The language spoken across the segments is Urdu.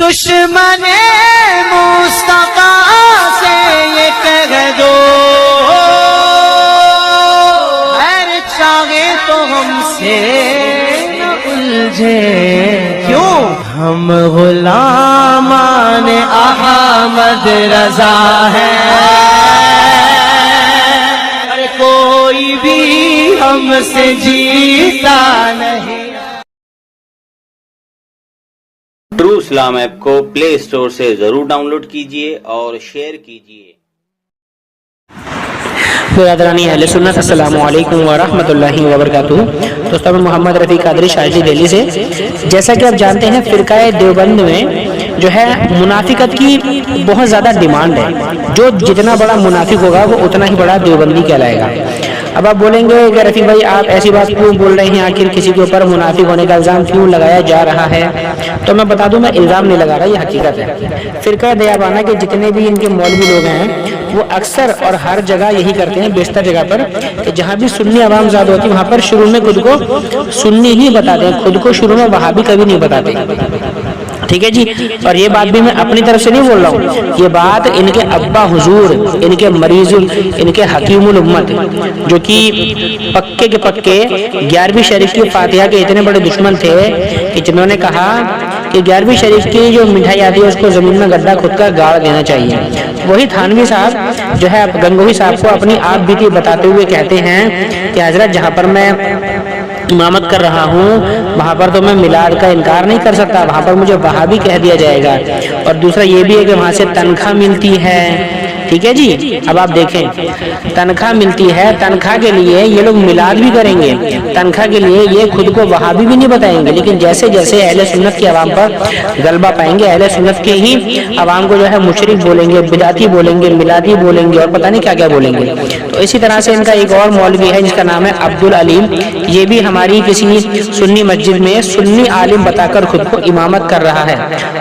دشمن مصطفیٰ سے یہ کہہ دو اگر چاہے تو ہم سے نہ الجھے، کیوں ہم غلامان احمد رضا ہیں، کوئی بھی ہم سے جیتا نہیں۔ ٹرو اسلام ایپ کو پلے اسٹور سے ضرور ڈاؤن لوڈ کیجیے اور شیئر کیجیے۔ برادرانی اہل سنت، السلام علیکم ورحمۃ اللہ وبرکاتہ۔ دوستوں، میں محمد رفیع قادری شارجہ دہلی سے۔ جیسا کہ آپ جانتے ہیں، فرقہ دیوبند میں جو ہے منافقت کی بہت زیادہ ڈیمانڈ ہے۔ جو جتنا بڑا منافق ہوگا وہ اتنا ہی بڑا دیوبندی کہلائے گا۔ اب آپ بولیں گے کہ رفیع بھائی آپ ایسی بات کیوں بول رہے ہیں، آخر کسی کے اوپر منافق ہونے کا الزام کیوں لگایا جا رہا ہے؟ تو میں بتا دوں، میں الزام نہیں لگا رہا، یہ حقیقت ہے۔ فرقہ دیوبند کے جتنے بھی ان کے مولوی لوگ ہیں وہ اکثر اور ہر جگہ یہی کرتے ہیں، بیشتر جگہ پر، کہ جہاں بھی سنی عوام زیادہ ہوتی ہے وہاں پر شروع میں خود کو سنی ہی بتاتے ہیں، خود کو شروع میں وہابی کبھی نہیں بتاتے، ٹھیک ہے جی۔ اور یہ بات بھی میں اپنی طرف سے نہیں بول رہا ہوں، یہ بات ان کے ابا حضور، ان کے مریض، ان کے حکیم الامت، جو کہ پکے کے پکے 11ویں شریف کی فاتحہ کے اتنے بڑے دشمن تھے کہ جنہوں نے کہا کہ 11ویں شریف کی جو مٹھائی آتی ہے اس کو زمین میں گڈھا کھود کر گاڑ دینا چاہیے۔ وہی تھانوی صاحب جو ہے گنگوہی صاحب کو اپنی آپ بیتی بتاتے ہوئے کہتے ہیں کہ حضرت جہاں پر میں امامت کر رہا ہوں وہاں پر تو میں میلاد کا انکار نہیں کر سکتا، وہاں پر مجھے وہابی کہہ دیا جائے گا۔ اور دوسرا یہ بھی ہے کہ وہاں سے تنخواہ ملتی ہے، ٹھیک ہے جی۔ اب آپ دیکھیں، تنخواہ ملتی ہے، تنخواہ کے لیے یہ لوگ میلاد بھی کریں گے، تنخواہ کے لیے یہ خود کو وہابی بھی نہیں بتائیں گے، لیکن جیسے جیسے اہل سنت کی عوام پر غلبہ پائیں گے، اہل سنت کے ہی عوام کو جو ہے مشرک بولیں گے، بدعتی بولیں گے، میلادی بولیں گے، اور پتہ نہیں کیا کیا بولیں گے۔ تو اسی طرح سے ان کا ایک اور مولوی ہے جس کا نام ہے عبدالعلیم، یہ بھی ہماری کسی سنی مسجد میں سنی عالم بتا کر خود کو امامت کر رہا ہے۔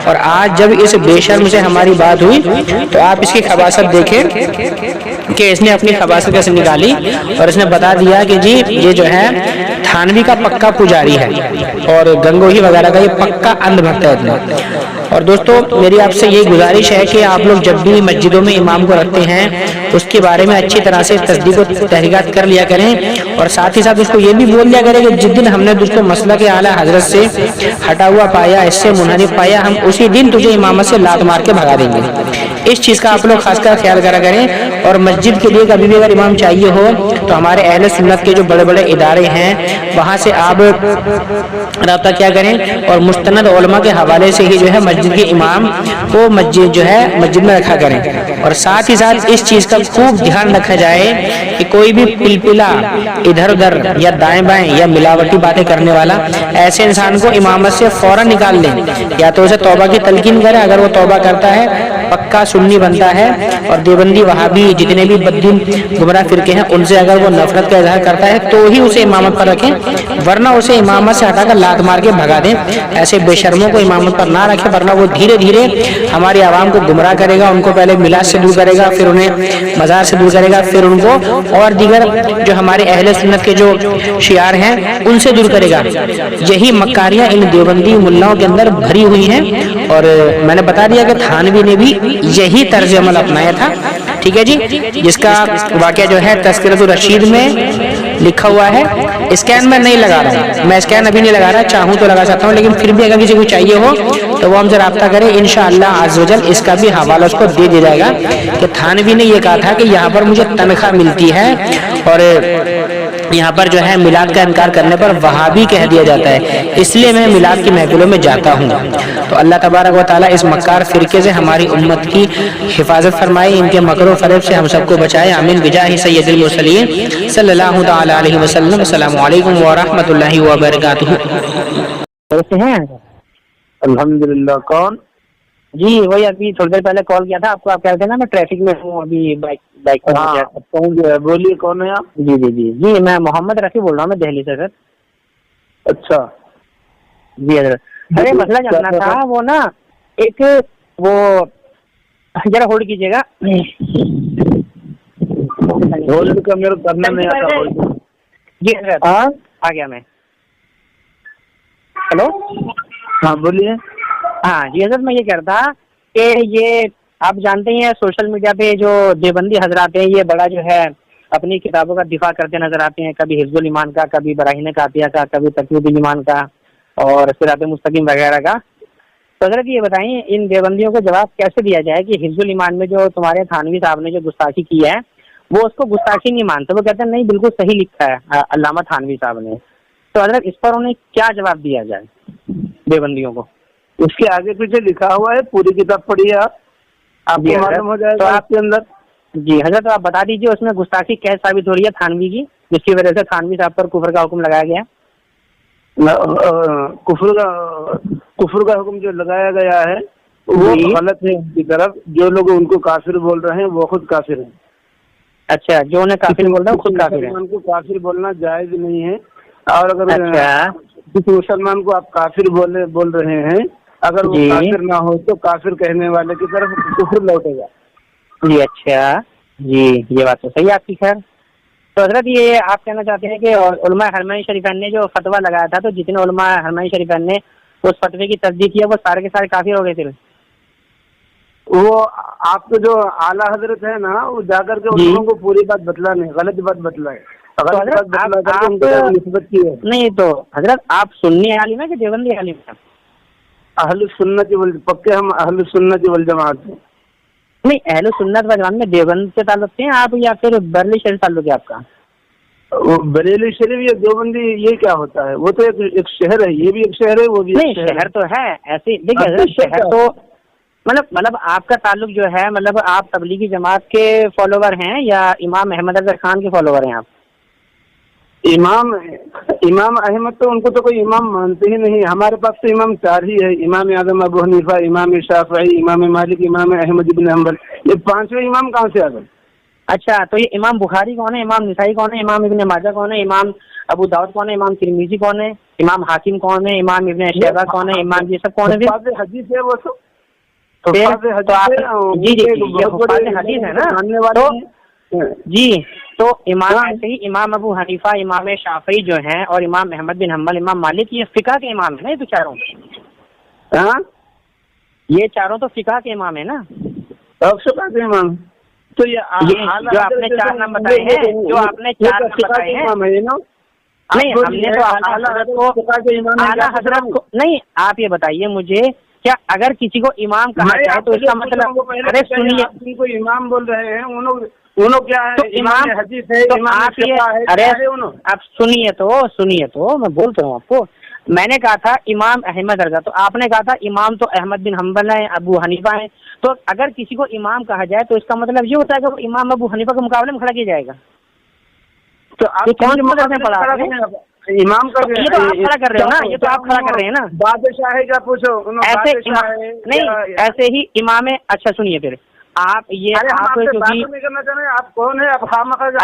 اور آج جب اس بے شرم سے ہماری بات ہوئی تو آپ اس کی خباثت دیکھیں کہ اس نے اپنی خباثت کیسے نکالی، اور اس نے بتا دیا کہ جی یہ جو ہے تھانوی کا پکا پجاری ہے اور گنگوہی وغیرہ کا یہ پکا اندھ بھکت ہے۔ اور دوستو، میری آپ سے یہ گزارش ہے کہ آپ لوگ جب بھی مسجدوں میں امام کو رکھتے ہیں اس کے بارے میں اچھی طرح سے تصدیق و تحقیقات کر لیا کریں، اور ساتھ ہی ساتھ اس کو یہ بھی بول دیا کریں کہ جس دن ہم نے دوستو مسلک اعلیٰ حضرت سے ہٹا ہوا پایا، اس سے منحرف پایا، ہم اسی دن تجھے امامت سے لات مار کے بھگا دیں گے۔ اس چیز کا آپ لوگ خاص کر خیال کرا کریں۔ اور مسجد کے لیے کبھی بھی اگر امام چاہیے ہو تو ہمارے اہل سنت کے جو بڑے بڑے ادارے ہیں وہاں سے آپ رابطہ کیا کریں، اور مستند علماء کے حوالے سے ہی جو ہے مسجد کے امام کو مسجد جو ہے مسجد میں رکھا کریں۔ اور ساتھ ہی ساتھ اس چیز کا خوب دھیان رکھا جائے کہ کوئی بھی پلپلا ادھر ادھر یا دائیں بائیں یا ملاوٹی باتیں کرنے والا ایسے انسان کو امامت سے فوراً نکال لیں، یا تو اسے توبہ کی تلقین کرے، اگر وہ توبہ کرتا ہے پکا سنی بنتا ہے، اور دیوبندی وہابی جتنے بھی بددین گمراہ فرقے ہیں ان سے اگر وہ نفرت کا اظہار کرتا ہے تو ہی اسے امامت پر رکھیں، ورنہ اسے امامت سے ہٹا کر لات مار کے بھگا دیں۔ ایسے بے شرموں کو امامت پر نہ رکھیں، ورنہ وہ دھیرے دھیرے ہماری عوام کو گمراہ کرے گا، ان کو پہلے میلاد سے دور کرے گا، پھر انہیں مزار سے دور کرے گا، پھر ان کو اور دیگر جو ہمارے اہل سنت کے جو شعار ہیں ان سے دور کرے گا۔ یہی مکاریاں ان دیوبندی ملاؤں کے اندر بھری ہوئی ہیں، اور میں نے بتا دیا کہ تھانوی نے بھی یہی طرز عمل اپنایا تھا، ٹھیک ہے جی، جس کا واقعہ جو ہے تذکرۃ الرشید میں لکھا ہوا ہے۔ اسکین میں نہیں لگا رہا، میں اسکین ابھی نہیں لگا رہا، چاہوں تو لگا سکتا ہوں، لیکن پھر بھی اگر کسی کو چاہیے ہو تو وہ ہم سے رابطہ کرے، انشاءاللہ عز و جل اس کا بھی حوالہ اس کو دے دیا جائے گا کہ تھانوی نے یہ کہا تھا کہ یہاں پر مجھے تنخواہ ملتی ہے، اور یہاں پر جو ہے میلاد کا انکار کرنے پر وہابی کہہ دیا جاتا ہے، اس لیے میں میلاد کی محفلوں میں جاتا ہوں۔ تو اللہ تبارک و تعالیٰ اس مکار فرقے سے ہماری امت کی حفاظت فرمائے، ان کے مکر و فریب سے ہم سب کو بچائے، آمین بجاہ سید المرسلین صلی اللہ تعالی علیہ وسلم۔ السلام علیکم ورحمۃ اللہ وبرکاتہ۔ کیسے ہیں؟ الحمدللہ۔ کون؟ جی وہی ابھی تھوڑی دیر پہلے کال کیا تھا آپ کو، آپ کہہ رہے تھے نا میں ٹریفک میں ہوں ابھی، بائک پر۔ بولیے کون ہے آپ؟ جی جی جی جی میں محمد رفیع بول رہا ہوں، میں دہلی سے سر۔ اچھا جی حضرت، ارے مسئلہ جاننا تھا، وہ نا ایک وہ ذرا ہولڈ کیجیے گا، ہولڈ کا میرے کرنا نہیں آتا۔ جی حضرت آ گیا میں۔ ہلو ہاں بولیے۔ ہاں جی حضرت، میں یہ کہہ رہا تھا کہ یہ آپ جانتے ہیں سوشل میڈیا پہ جو دیوبندی حضرات ہیں یہ بڑا جو ہے اپنی کتابوں کا دفاع کرتے نظر آتے ہیں، کبھی حفظ الایمان کا، کبھی براہین قاطعہ کا، کبھی تقویت الایمان کا اور صراط مستقیم وغیرہ کا. تو حضرت یہ بتائیں ان دیوبندیوں کو جواب کیسے دیا جائے کہ حفظ الایمان میں جو تمہارے تھانوی صاحب نے جو گستاخی کی ہے وہ اس کو گستاخی نہیں مانتے، وہ کہتے ہیں نہیں بالکل صحیح لکھا ہے علامہ تھانوی صاحب نے. تو حضرت اس پر انہیں کیا جواب دیا جائے دیوبندیوں کو؟ اس کے آگے پیچھے لکھا ہوا ہے، پوری کتاب پڑھیے آپ کو معلوم ہو جائے تو گا آپ کے اندر. جی حضرت آپ بتا دیجیے اس میں گستاخی کیسے ثابت ہو رہی ہے تھانوی کی، جس کی وجہ سے تھانوی صاحب پر کفر کا حکم لگایا گیا؟ کفر کا حکم جو لگایا گیا ہے وہ غلط ہے ان کی طرف. جو لوگ ان کو کافر بول رہے ہیں وہ خود کافر ہیں. اچھا، جو انہیں کافر بول رہے ہیں خود کافر ہیں. مسلمان کو کافر بولنا جائز نہیں ہے. اور اگر کسی مسلمان کو آپ کافر بول رہے ہیں، اگر وہ کافر نہ ہو تو کافر کہنے والے کی طرف کفر لوٹے گا. جی اچھا، جی یہ بات تو صحیح ہے آپ کی. خیر تو حضرت یہ آپ کہنا چاہتے ہیں کہ علماء حرمین شریفین نے جو فتویٰ لگایا تھا تو جتنے علماء حرمین شریفین نے اس فتوے کی تصدیق کی ہے وہ سارے کے سارے کافر ہو گئے تھے؟ وہ آپ کو جو اعلیٰ حضرت ہے نا وہ جا کر کے ان لوگوں کو پوری بات بتلانے، غلط بات بتلائے. نہیں تو حضرت آپ سنی عالم ہے کہ دیوبندی عالم ہے؟ اہل سنت پکے ہم اہل سنت والجماعت ہیں. نہیں اہل سنت والجماعت میں دیوبند سے تعلق سے ہیں آپ یا پھر بریلی شریف تعلق ہے آپ کا؟ بریلی شریف یا دیوبندی یہ کیا ہوتا ہے؟ وہ تو ایک شہر ہے، یہ بھی ایک شہر ہے، وہ بھی نہیں شہر تو ہے ایسے. دیکھیے حضرت شہر تو مطلب آپ کا تعلق جو ہے مطلب آپ تبلیغی جماعت کے فالوور ہیں یا امام احمد رضا خان کے فالوور ہیں آپ؟ امام احمد تو ان کو تو کوئی امام مانتے ہی نہیں. ہمارے پاس تو امام 4 ہی ہے، امام اعظم ابو حنیفہ، امام شافعی، امام مالک، امام احمد بن حنبل. یہ 5ویں امام کہاں سے آ گئے؟ اچھا تو یہ امام بخاری کون ہے، امام نسائی کون ہے، امام ابن ماجہ کون ہے، امام ابو داؤد کون ہے، امام ترمذی کون ہے، امام حاکم کون ہے، امام ابن شیبہ کون ہے، امام یہ سب کون ہے؟ حدیث ہے وہ تو جی یہ حدیث ہے نا. جی تو امام ایسے ہی امام ابو حنیفہ، امام شافعی جو ہیں اور امام احمد بن حنبل، امام مالک یہ فقہ کے امام ہیں نا. یہ تو چاروں یہ چاروں تو فقہ کے امام ہیں نا. فقہ کے امام تو یہ جو آپ نے 4 نام بتائے ہیں، جو آپ نے 4 نام بتائے ہیں نہیں ہم نے تو اعلیٰ حضرت کو نہیں. آپ یہ بتائیے مجھے کیا اگر کسی کو امام کہا جائے تو اس کا مطلب ارے سنیے کو امام بول رہے ہیں انہوں کیا ہے؟ امام حدیث ہے، آپ یہ ارے آپ سنیے تو میں بولتا ہوں آپ کو. میں نے کہا تھا امام احمد رضا، تو آپ نے کہا تھا امام تو احمد بن حنبل ہیں، ابو حنیفہ ہیں. تو اگر کسی کو امام کہا جائے تو اس کا مطلب یہ ہوتا ہے کہ وہ امام ابو حنیفہ کے مقابلے میں کھڑا کیا جائے گا. تو آپ کون سی مدرسے میں پڑھا امام کا یہ تو آپ کھڑا کر رہے ہو نا، یہ تو آپ کھڑا کر رہے ہیں نا. بادشاہ کا پوچھو نہیں ایسے ہی امام. اچھا سنیے پھر آپ یہ آپ کون ہے؟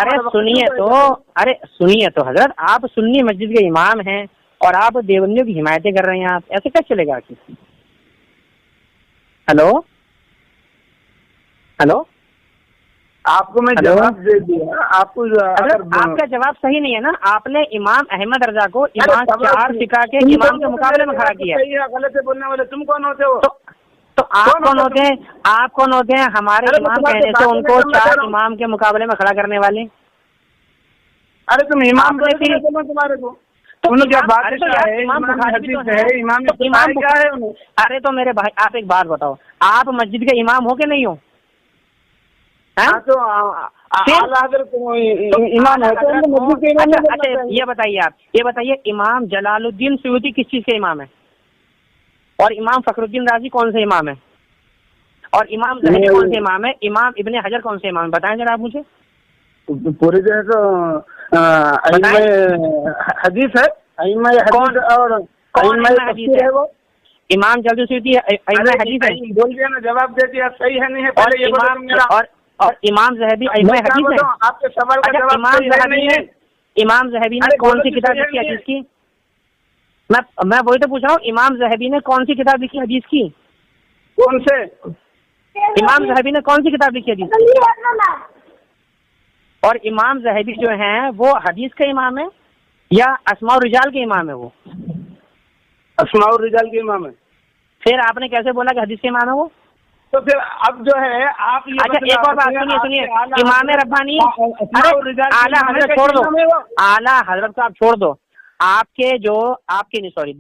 ارے سنیے تو حضرت آپ سنی مسجد کے امام ہیں اور آپ دیوبندیوں کی حمایتیں کر رہے ہیں. آپ ایسے کیا چلے گا؟ ہلو آپ کو میں جواب دے دیا. آپ کو آپ کا جواب صحیح نہیں ہے نا. آپ نے امام احمد رضا کو امام 4 فقہ کے امام کے مقابلے میں کھڑا کیا. غلط ہے بولنے والے تم کون ہوتے ہو؟ تو آپ کون ہوتے ہیں؟ آپ کون ہوتے ہیں ہمارے امام کہنے سے ان کو 4 امام کے مقابلے میں کھڑا کرنے والے؟ ارے تم امام تمہارے کو ارے تو میرے بھائی آپ ایک بات بتاؤ، آپ مسجد کے امام ہو کہ نہیں ہو؟ یہ بتائیے امام جلال الدین سیوطی کس چیز کے امام ہے؟ اور امام فخر الدین رازی کون سے امام ہے؟ اور امام زہبی کون سے امام ہے؟ امام ابن حجر کون سے امام ہے؟ بتائیں ذرا آپ مجھے. پوری جو ہے تو حدیث ہے اور امام جلد سیوطی حدیث ہے. بول دیا نا، جواب دے دیا. صحیح ہے نہیں ہے؟ اور امام زہبی حدیث ہے. آپ کے سوال کا جواب امام زہبی نے کون سی کتاب لکھی حدیث کی؟ میں وہی تو پوچھ رہا ہوں. امام زہبی نے کون سی کتاب لکھی حدیث کی؟ کون سے امام زہبی نے کون سی کتاب لکھی حدیث کی؟ اور امام زہبی جو ہیں وہ حدیث کا امام ہے یا اسماء الرجال کے امام ہے؟ وہ اسماء الرجال کے امام ہے. پھر آپ نے کیسے بولا کہ حدیث کے معنی وہ؟ تو پھر اب جو ہے آپ یہ اچھا ایک اور بات سنیے، امام ربانی، اعلیٰ حضرت چھوڑ دو، اعلیٰ حضرت کو آپ چھوڑ دو، آپ کے جو آپ کے نہیں سوری